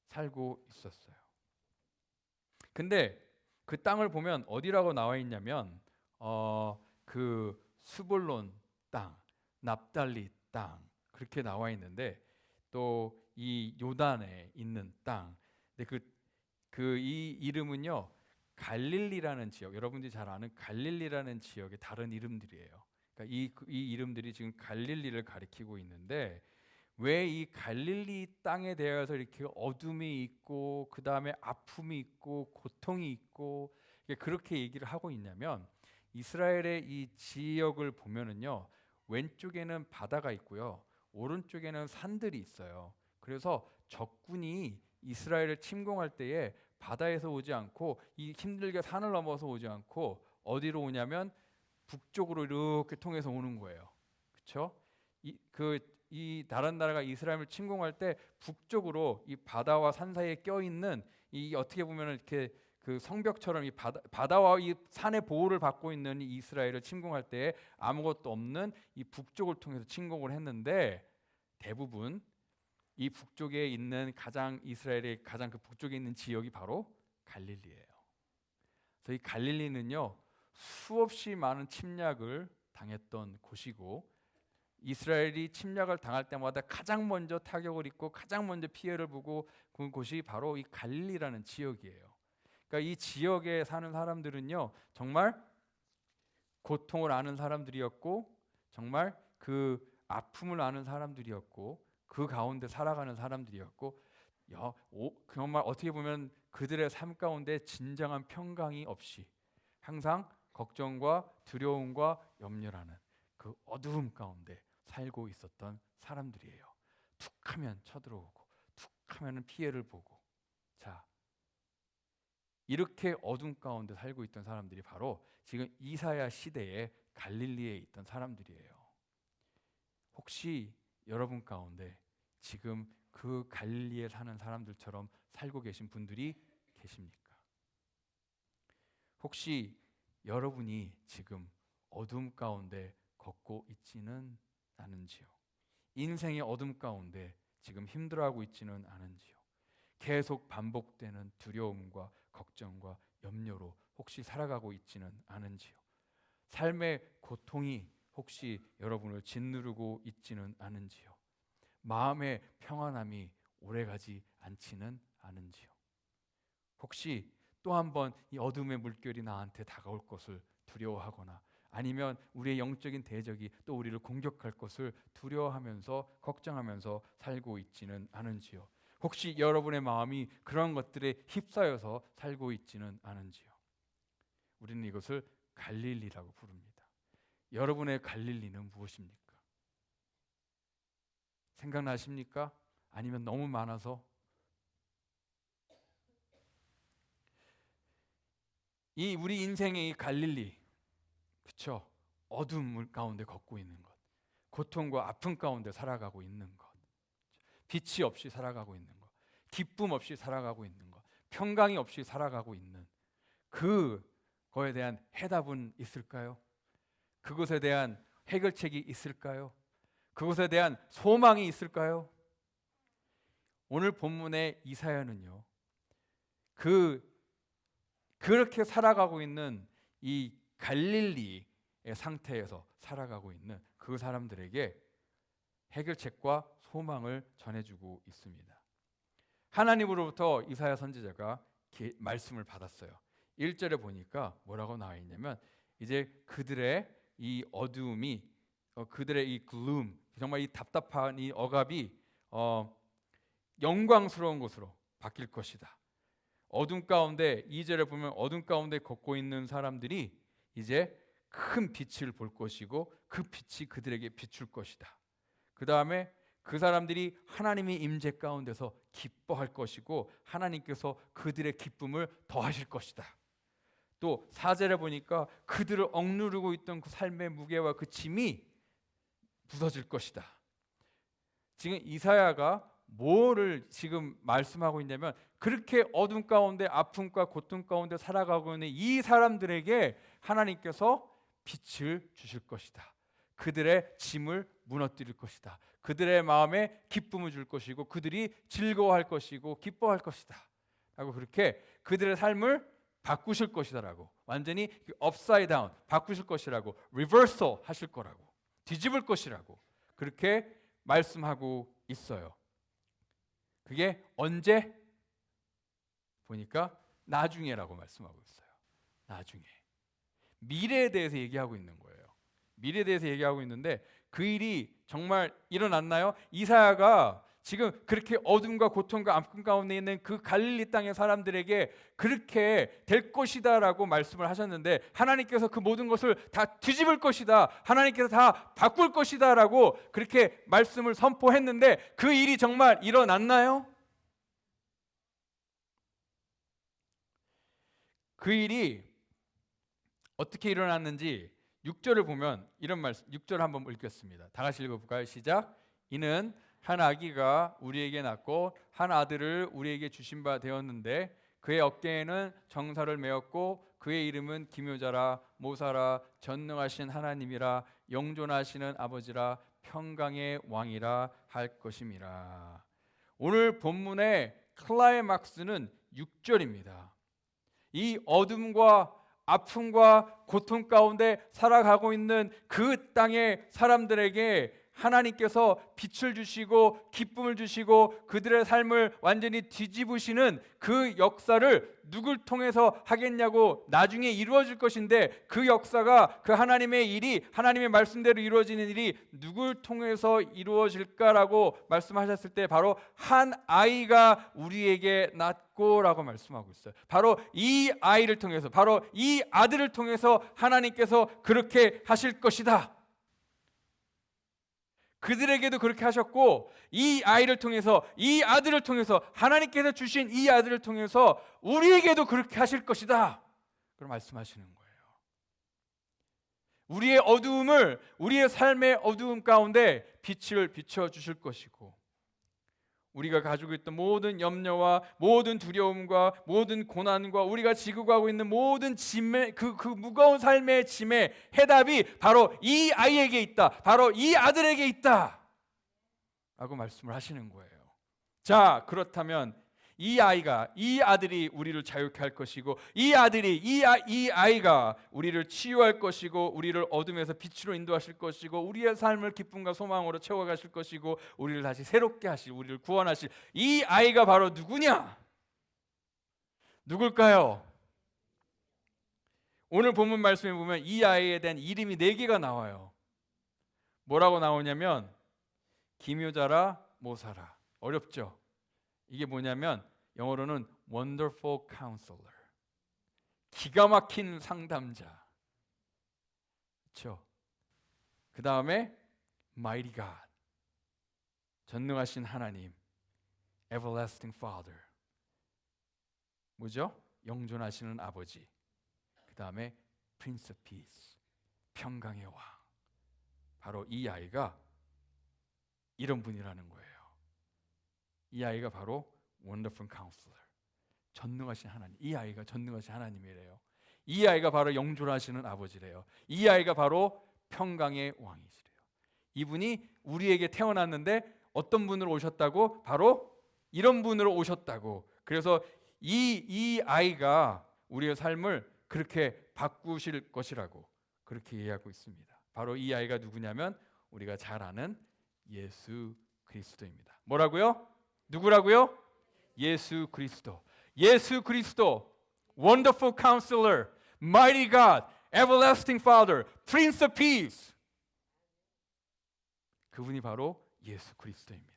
살고 있었어요. 근데 그 땅을 보면 어디라고 나와 있냐면 그 스불론 땅, 납달리 땅 그렇게 나와 있는데 또 이 요단에 있는 땅. 근데 이 이름은요 갈릴리라는 지역, 여러분들이 잘 아는 갈릴리라는 지역의 다른 이름들이에요. 그러니까 이 이름들이 지금 갈릴리를 가리키고 있는데 왜 이 갈릴리 땅에 대해서 이렇게 어둠이 있고 그 다음에 아픔이 있고 고통이 있고 그렇게 얘기를 하고 있냐면 이스라엘의 이 지역을 보면은요 왼쪽에는 바다가 있고요 오른쪽에는 산들이 있어요. 그래서 적군이 이스라엘을 침공할 때에 바다에서 오지 않고 이 힘들게 산을 넘어서 오지 않고 어디로 오냐면 북쪽으로 이렇게 통해서 오는 거예요. 그렇죠? 이 다른 나라가 이스라엘을 침공할 때 북쪽으로 이 바다와 산 사이에 껴 있는 이 어떻게 보면 이렇게 그 성벽처럼 이 바다와 이 산의 보호를 받고 있는 이 이스라엘을 침공할 때 아무것도 없는 이 북쪽을 통해서 침공을 했는데 대부분 이 북쪽에 있는 이스라엘의 가장 그 북쪽에 있는 지역이 바로 갈릴리예요. 그래서 이 갈릴리는요 수없이 많은 침략을 당했던 곳이고 이스라엘이 침략을 당할 때마다 가장 먼저 타격을 입고 가장 먼저 피해를 보고 그 곳이 바로 이 갈릴리라는 지역이에요. 그러니까 이 지역에 사는 사람들은요 정말 고통을 아는 사람들이었고 정말 그 아픔을 아는 사람들이었고 그 가운데 살아가는 사람들이었고 정말 어떻게 보면 그들의 삶 가운데 진정한 평강이 없이 항상 걱정과 두려움과 염려라는 그 어두움 가운데 살고 있었던 사람들이에요. 툭하면 쳐들어오고 툭하면 피해를 보고, 자, 이렇게 어둠 가운데 살고 있던 사람들이 바로 지금 이사야 시대에 갈릴리에 있던 사람들이에요. 혹시 여러분 가운데 지금 그 갈릴리에 사는 사람들처럼 살고 계신 분들이 계십니까? 혹시 여러분이 지금 어둠 가운데 걷고 있지는 않은지요? 인생의 어둠 가운데 지금 힘들어하고 있지는 않은지요? 계속 반복되는 두려움과 걱정과 염려로 혹시 살아가고 있지는 않은지요? 삶의 고통이 혹시 여러분을 짓누르고 있지는 않은지요? 마음의 평안함이 오래가지 않지는 않은지요? 혹시 또 한 번 이 어둠의 물결이 나한테 다가올 것을 두려워하거나, 아니면 우리의 영적인 대적이 또 우리를 공격할 것을 두려워하면서 걱정하면서 살고 있지는 않은지요? 혹시 여러분의 마음이 그런 것들에 휩싸여서 살고 있지는 않은지요? 우리는 이것을 갈릴리라고 부릅니다. 여러분의 갈릴리는 무엇입니까? 생각나십니까? 아니면 너무 많아서? 이 우리 인생의 이 갈릴리, 그렇죠? 어둠 가운데 걷고 있는 것, 고통과 아픔 가운데 살아가고 있는 것, 빛이 없이 살아가고 있는 것, 기쁨 없이 살아가고 있는 것, 평강이 없이 살아가고 있는 그거에 대한 해답은 있을까요? 그것에 대한 해결책이 있을까요? 그것에 대한 소망이 있을까요? 오늘 본문의 이사야는요, 그렇게 살아가고 있는 이 갈릴리의 상태에서 살아가고 있는 그 사람들에게 해결책과 소망을 전해주고 있습니다. 하나님으로부터 이사야 선지자가 말씀을 받았어요. 1절에 보니까 뭐라고 나와 있냐면, 이제 그들의 이 어두움이, 그들의 이 gloom, 정말 이 답답한 이 억압이 영광스러운 것으로 바뀔 것이다. 어둠 가운데, 2절에 보면 어둠 가운데 걷고 있는 사람들이 이제 큰 빛을 볼 것이고 그 빛이 그들에게 비출 것이다. 그 다음에 그 사람들이 하나님의 임재 가운데서 기뻐할 것이고 하나님께서 그들의 기쁨을 더하실 것이다. 또 4절에 보니까 그들을 억누르고 있던 그 삶의 무게와 그 짐이 부서질 것이다. 지금 이사야가 뭐를 지금 말씀하고 있냐면, 그렇게 어둠 가운데 아픔과 고통 가운데 살아가고 있는 이 사람들에게 하나님께서 빛을 주실 것이다. 그들의 짐을 무너뜨릴 것이다. 그들의 마음에 기쁨을 줄 것이고 그들이 즐거워할 것이고 기뻐할 것이다 라고, 그렇게 그들의 삶을 바꾸실 것이다라고, 완전히 업사이드 다운 바꾸실 것이라고, 리버설 하실 거라고, 뒤집을 것이라고 그렇게 말씀하고 있어요. 그게 언제? 보니까 나중에라고 말씀하고 있어요. 나중에. 미래에 대해서 얘기하고 있는 거예요. 미래에 대해서 얘기하고 있는데 그 일이 정말 일어났나요? 이사야가 지금 그렇게 어둠과 고통과 아픔 가운데 있는 그 갈릴리 땅의 사람들에게 그렇게 될 것이다라고 말씀을 하셨는데, 하나님께서 그 모든 것을 다 뒤집을 것이다, 하나님께서 다 바꿀 것이다라고 그렇게 말씀을 선포했는데 그 일이 정말 일어났나요? 그 일이 어떻게 일어났는지 6절을 보면 이런 말씀, 6절 한번 읽겠습니다. 다 같이 읽어볼까요? 시작. 이는 한 아기가 우리에게 낳고 한 아들을 우리에게 주신 바 되었는데 그의 어깨에는 정사를 메었고 그의 이름은 기묘자라, 모사라, 전능하신 하나님이라, 영존하시는 아버지라, 평강의 왕이라 할 것임이라. 오늘 본문의 클라이막스는 6절입니다. 이 어둠과 아픔과 고통 가운데 살아가고 있는 그 땅의 사람들에게 하나님께서 빛을 주시고 기쁨을 주시고 그들의 삶을 완전히 뒤집으시는 그 역사를 누굴 통해서 하겠냐고, 나중에 이루어질 것인데 그 역사가, 그 하나님의 일이, 하나님의 말씀대로 이루어지는 일이 누굴 통해서 이루어질까라고 말씀하셨을 때 바로 한 아이가 우리에게 낳고라고 말씀하고 있어요. 바로 이 아이를 통해서, 바로 이 아들을 통해서 하나님께서 그렇게 하실 것이다. 그들에게도 그렇게 하셨고, 이 아이를 통해서, 이 아들을 통해서, 하나님께서 주신 이 아들을 통해서 우리에게도 그렇게 하실 것이다. 그런 말씀하시는 거예요. 우리의 어두움을, 우리의 삶의 어두움 가운데 빛을 비춰주실 것이고, 우리가 가지고 있던 모든 염려와 모든 두려움과 모든 고난과 우리가 지고 가고 있는 모든 짐의 그 무거운 삶의 짐의 해답이 바로 이 아이에게 있다. 바로 이 아들에게 있다. 라고 말씀을 하시는 거예요. 자, 그렇다면 이 아이가, 이 아들이 우리를 자유케 할 것이고, 이 아들이, 이 아이가 우리를 치유할 것이고, 우리를 어둠에서 빛으로 인도하실 것이고, 우리의 삶을 기쁨과 소망으로 채워가실 것이고, 우리를 다시 새롭게 하실, 우리를 구원하실 이 아이가 바로 누구냐? 누굴까요? 오늘 본문 말씀에 보면 이 아이에 대한 이름이 4개가 나와요. 뭐라고 나오냐면 기묘자라 모사라. 어렵죠? 이게 뭐냐면 영어로는 Wonderful Counselor, 기가 막힌 상담자. 그렇죠? 그 다음에 Mighty God, 전능하신 하나님. Everlasting Father, 뭐죠? 영존하시는 아버지. 그 다음에 Prince of Peace, 평강의 왕. 바로 이 아이가 이런 분이라는 거예요. 이 아이가 바로 Wonderful Counselor, 전능하신 하나님. 이 아이가 전능하신 하나님이래요. 이 아이가 바로 영존하시는 아버지래요. 이 아이가 바로 평강의 왕이시래요. 이분이 우리에게 태어났는데 어떤 분으로 오셨다고? 바로 이런 분으로 오셨다고. 그래서 이 아이가 우리의 삶을 그렇게 바꾸실 것이라고 그렇게 이해하고 있습니다. 바로 이 아이가 누구냐면 우리가 잘 아는 예수 그리스도입니다. 뭐라고요? 누구라고요? 예수 그리스도. 예수 그리스도. Wonderful Counselor, Mighty God, Everlasting Father, Prince of Peace. 그분이 바로 예수 그리스도입니다.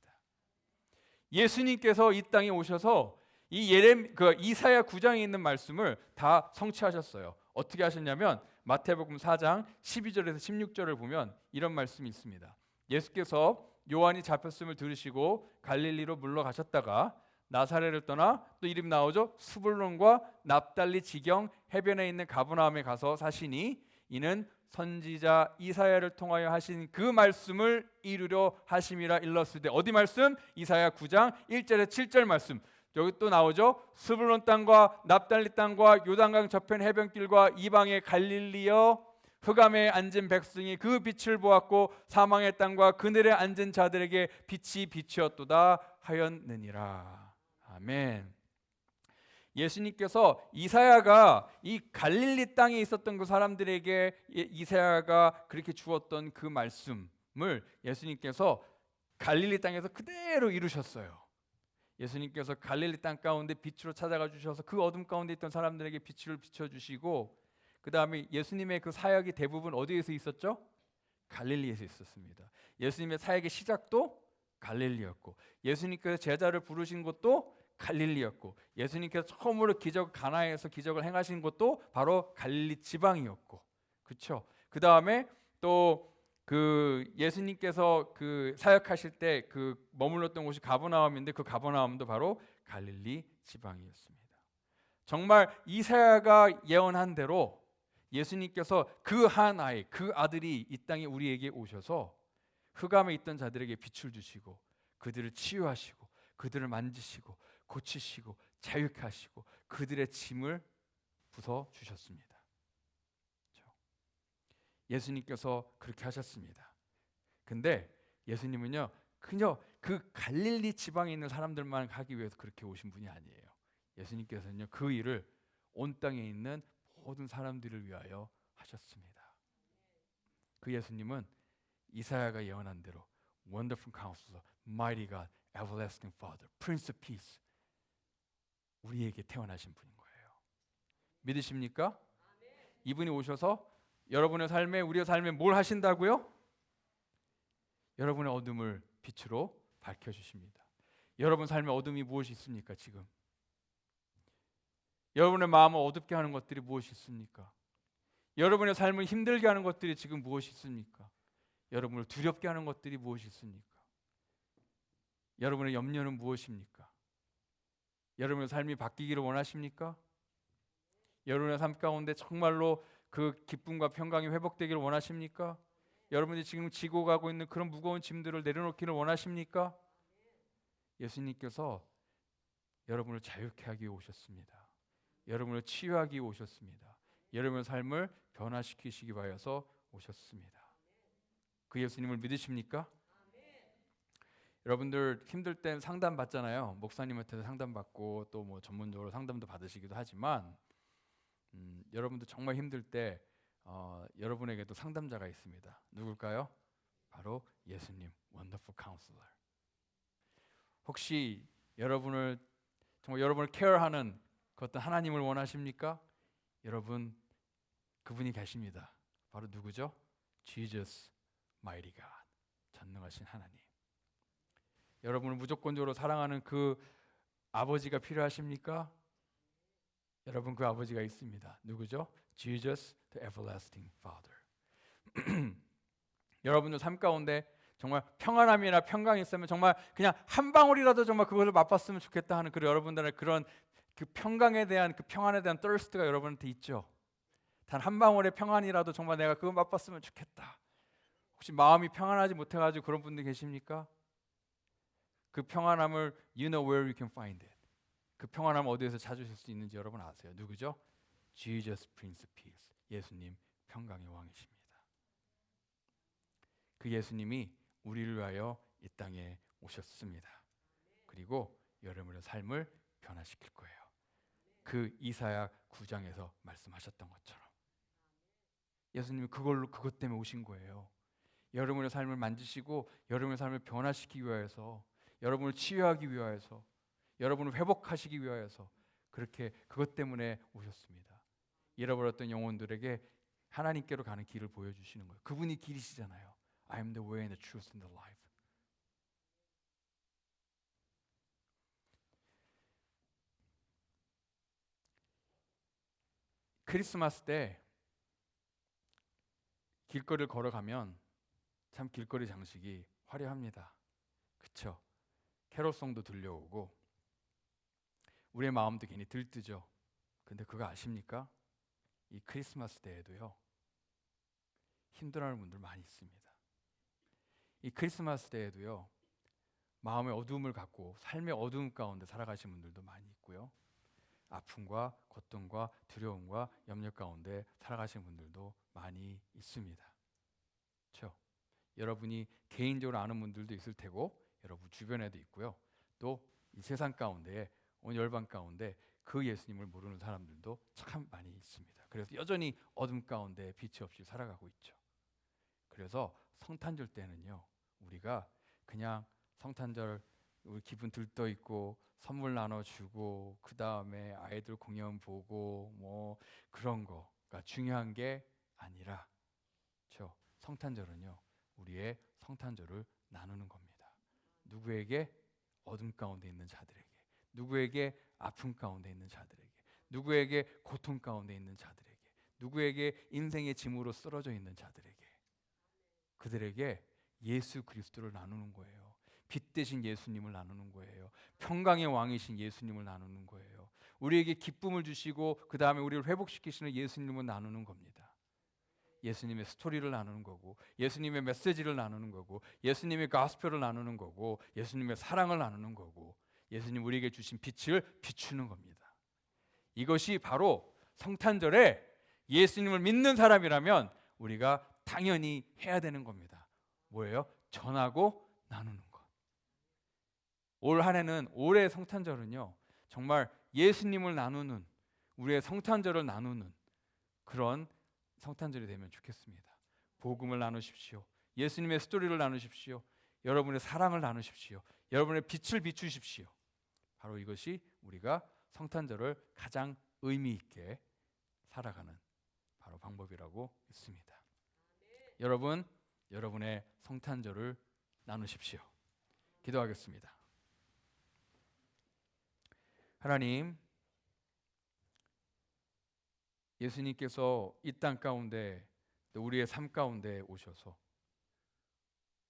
예수님께서 이 땅에 오셔서 이 이사야 9장에 있는 말씀을 다 성취하셨어요. 어떻게 하셨냐면 마태복음 4장 12절에서 16절을 보면 이런 말씀이 있습니다. 예수께서 요한이 잡혔음을 들으시고 갈릴리로 물러가셨다가 나사렛을 떠나, 또 이름 나오죠? 스불론과 납달리 지경 해변에 있는 가버나움에 가서 사시니 이는 선지자 이사야를 통하여 하신 그 말씀을 이루려 하심이라 일렀을 때, 어디 말씀? 이사야 9장 1절에 7절 말씀. 여기 또 나오죠? 스불론 땅과 납달리 땅과 요단강 저편 해변길과 이방의 갈릴리여, 흑암에 앉은 백성이 그 빛을 보았고 사망의 땅과 그늘에 앉은 자들에게 빛이 비치었도다 하였느니라. 아멘. 예수님께서 이사야가 이 갈릴리 땅에 있었던 그 사람들에게 이사야가 그렇게 주었던 그 말씀을 예수님께서 갈릴리 땅에서 그대로 이루셨어요. 예수님께서 갈릴리 땅 가운데 빛으로 찾아가 주셔서 그 어둠 가운데 있던 사람들에게 빛을 비춰주시고, 그 다음에 예수님의 그 사역이 대부분 어디에서 있었죠? 갈릴리에서 있었습니다. 예수님의 사역의 시작도 갈릴리였고, 예수님께서 제자를 부르신 것도 갈릴리였고, 예수님께서 처음으로 가나에서 기적을 행하신 것도 바로 갈릴리 지방이었고, 그렇죠? 그 다음에 또 그 예수님께서 그 사역하실 때 그 머물렀던 곳이 가버나움인데 그 가버나움도 바로 갈릴리 지방이었습니다. 정말 이사야가 예언한 대로 예수님께서 그 한 아이, 그 아들이 이 땅에 우리에게 오셔서 흑암에 있던 자들에게 빛을 주시고 그들을 치유하시고 그들을 만지시고 고치시고 자유케 하시고 그들의 짐을 부숴 주셨습니다. 예수님께서 그렇게 하셨습니다. 근데 예수님은요, 그냥 그 갈릴리 지방에 있는 사람들만 하기 위해서 그렇게 오신 분이 아니에요. 예수님께서는요, 그 일을 온 땅에 있는 모든 사람들을 위하여 하셨습니다. 그 예수님은 이사야가 예언한 대로 Wonderful Counselor, Mighty God, Everlasting Father, Prince of Peace. 우리에게 태어나신 분인 거예요. 믿으십니까? 이분이 오셔서 여러분의 삶에, 우리의 삶에 뭘 하신다고요? 여러분의 어둠을 빛으로 밝혀주십니다. 여러분 삶의 어둠이 무엇이 있습니까? 지금 여러분의 마음을 어둡게 하는 것들이 무엇이 있습니까? 여러분의 삶을 힘들게 하는 것들이 지금 무엇이 있습니까? 여러분을 두렵게 하는 것들이 무엇이 있습니까? 여러분의 염려는 무엇입니까? 여러분의 삶이 바뀌기를 원하십니까? 여러분의 삶 가운데 정말로 그 기쁨과 평강이 회복되기를 원하십니까? 여러분이 지금 지고 가고 있는 그런 무거운 짐들을 내려놓기를 원하십니까? 예수님께서 여러분을 자유케 하기 위해 오셨습니다. 여러분을 치유하기 위해 오셨습니다. 여러분의 삶을 변화시키시기 위해서 오셨습니다. 그 예수님을 믿으십니까? 여러분들 힘들 땐 상담 받잖아요. 목사님한테도 상담 받고 또 뭐 전문적으로 상담도 받으시기도 하지만 여러분들 정말 힘들 때 여러분에게도 상담자가 있습니다. 누굴까요? 바로 예수님, Wonderful Counselor. 혹시 여러분을 정말 여러분을 케어하는 그 어떤 하나님을 원하십니까? 여러분 그분이 계십니다. 바로 누구죠? Jesus, Mighty God, 전능하신 하나님. 여러분을 무조건적으로 사랑하는 그 아버지가 필요하십니까? 여러분 그 아버지가 있습니다. 누구죠? Jesus, the Everlasting Father. 여러분들 삶 가운데 정말 평안함이나 평강이 있으면 정말 그냥 한 방울이라도 정말 그것을 맛봤으면 좋겠다 하는 그 여러분들의 그런 그 평강에 대한 그 평안에 대한 thirst가 여러분한테 있죠. 단 한 방울의 평안이라도 정말 내가 그거 맛봤으면 좋겠다. 혹시 마음이 평안하지 못해가지고 그런 분들 계십니까? 그 평안함을 you know where you can find it. 그 평안함을 어디에서 찾으실 수 있는지 여러분 아세요? 누구죠? Jesus Prince of Peace. 예수님 평강의 왕이십니다. 그 예수님이 우리를 위하여 이 땅에 오셨습니다. 그리고 여러분의 삶을 변화시킬 거예요. 그 이사야 9장에서 말씀하셨던 것처럼 예수님이 그것 때문에 오신 거예요. 여러분의 삶을 만지시고 여러분의 삶을 변화시키기 위해서, 여러분을 치유하기 위해서, 여러분을 회복하시기 위해서 그렇게 그것 때문에 오셨습니다. 잃어버렸던 영혼들에게 하나님께로 가는 길을 보여주시는 거예요. 그분이 길이시잖아요. I am the way and the truth and the life. 크리스마스 때 길거리를 걸어가면 참 길거리 장식이 화려합니다. 그렇죠? 캐롤송도 들려오고 우리의 마음도 괜히 들뜨죠. 근데 그거 아십니까? 이 크리스마스 때에도요 힘들어하는 분들 많이 있습니다. 이 크리스마스 때에도요 마음의 어두움을 갖고 삶의 어두움 가운데 살아가시는 분들도 많이 있고요, 아픔과 고통과 두려움과 염려 가운데 살아가시는 분들도 많이 있습니다. 그렇죠? 여러분이 개인적으로 아는 분들도 있을 테고 여러분 주변에도 있고요, 또 이 세상 가운데 온 열방 가운데 그 예수님을 모르는 사람들도 참 많이 있습니다. 그래서 여전히 어둠 가운데 빛이 없이 살아가고 있죠. 그래서 성탄절 때는요 우리가 그냥 성탄절 우리 기분 들떠 있고 선물 나눠주고 그 다음에 아이들 공연 보고 뭐 그런 거가 중요한 게 아니라 그렇죠? 성탄절은요 우리의 성탄절을 나누는 겁니다. 누구에게? 어둠 가운데 있는 자들에게, 누구에게? 아픔 가운데 있는 자들에게, 누구에게? 고통 가운데 있는 자들에게, 누구에게? 인생의 짐으로 쓰러져 있는 자들에게, 그들에게 예수 그리스도를 나누는 거예요. 빛 대신 예수님을 나누는 거예요. 평강의 왕이신 예수님을 나누는 거예요. 우리에게 기쁨을 주시고 그 다음에 우리를 회복시키시는 예수님을 나누는 겁니다. 예수님의 스토리를 나누는 거고, 예수님의 메시지를 나누는 거고, 예수님의 가스펠을 나누는 거고, 예수님의 사랑을 나누는 거고, 예수님 우리에게 주신 빛을 비추는 겁니다. 이것이 바로 성탄절에 예수님을 믿는 사람이라면 우리가 당연히 해야 되는 겁니다. 뭐예요? 전하고 나누는 것. 올 한 해는, 올해 성탄절은요 정말 예수님을 나누는, 우리의 성탄절을 나누는 그런 성탄절이 되면 좋겠습니다. 복음을 나누십시오. 예수님의 스토리를 나누십시오. 여러분의 사랑을 나누십시오. 여러분의 빛을 비추십시오. 바로 이것이 우리가 성탄절을 가장 의미 있게 살아가는 바로 방법이라고 믿습니다. 여러분, 여러분의 성탄절을 나누십시오. 기도하겠습니다. 하나님, 예수님께서 이 땅 가운데 또 우리의 삶 가운데 오셔서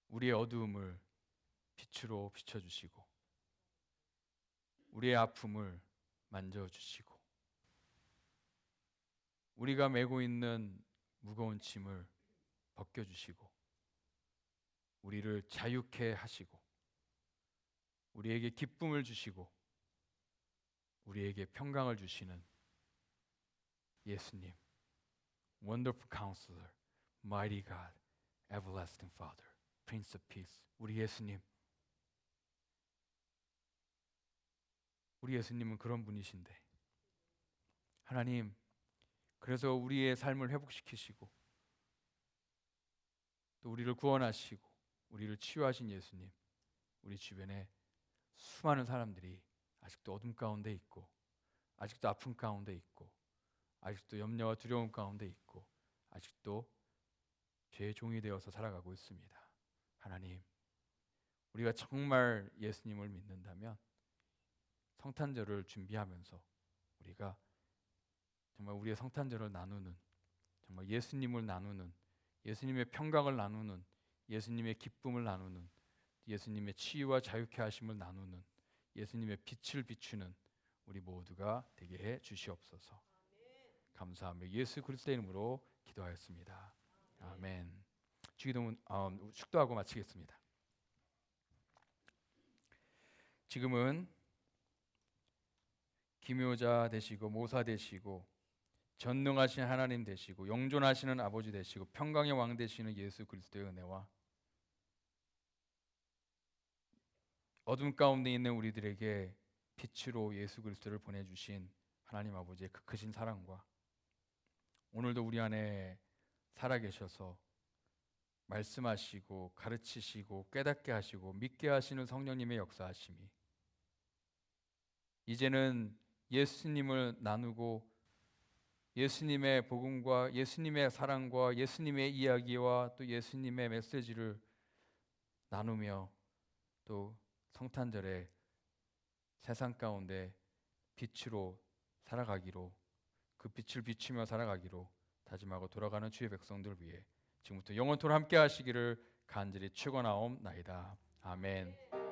우리의 어두움을 빛으로 비춰주시고 우리의 아픔을 만져주시고 우리가 메고 있는 무거운 짐을 벗겨주시고 우리를 자유케 하시고 우리에게 기쁨을 주시고 우리에게 평강을 주시는 예수님, Wonderful Counselor, Mighty God, Everlasting Father, Prince of Peace, 우리 예수님, 우리 예수님은 그런 분이신데 하나님, 그래서 우리의 삶을 회복시키시고 또 우리를 구원하시고 우리를 치유하신 예수님, 우리 주변에 수많은 사람들이 아직도 어둠 가운데 있고 아직도 아픔 가운데 있고 아직도 염려와 두려움 가운데 있고 아직도 죄의 종이 되어서 살아가고 있습니다. 하나님, 우리가 정말 예수님을 믿는다면 성탄절을 준비하면서 우리가 정말 우리의 성탄절을 나누는, 정말 예수님을 나누는, 예수님의 평강을 나누는, 예수님의 기쁨을 나누는, 예수님의 치유와 자유케 하심을 나누는, 예수님의 빛을 비추는 우리 모두가 되게 해 주시옵소서. 감사하며 예수 그리스도의 이름으로 기도하였습니다. 아멘. 주기도문 축도하고 마치겠습니다. 지금은 기묘자 되시고 모사 되시고 전능하신 하나님 되시고 영존하시는 아버지 되시고 평강의 왕 되시는 예수 그리스도의 은혜와 어둠 가운데 있는 우리들에게 빛으로 예수 그리스도를 보내주신 하나님 아버지의 그 크신 사랑과 오늘도 우리 안에 살아계셔서 말씀하시고 가르치시고 깨닫게 하시고 믿게 하시는 성령님의 역사하심이 이제는 예수님을 나누고 예수님의 복음과 예수님의 사랑과 예수님의 이야기와 또 예수님의 메시지를 나누며 또 성탄절에 세상 가운데 빛으로 살아가기로 그 빛을 비추며 살아가기로 다짐하고 돌아가는 주의 백성들을 위해 지금부터 영원토록 함께 하시기를 간절히 축원하옵나이다. 아멘.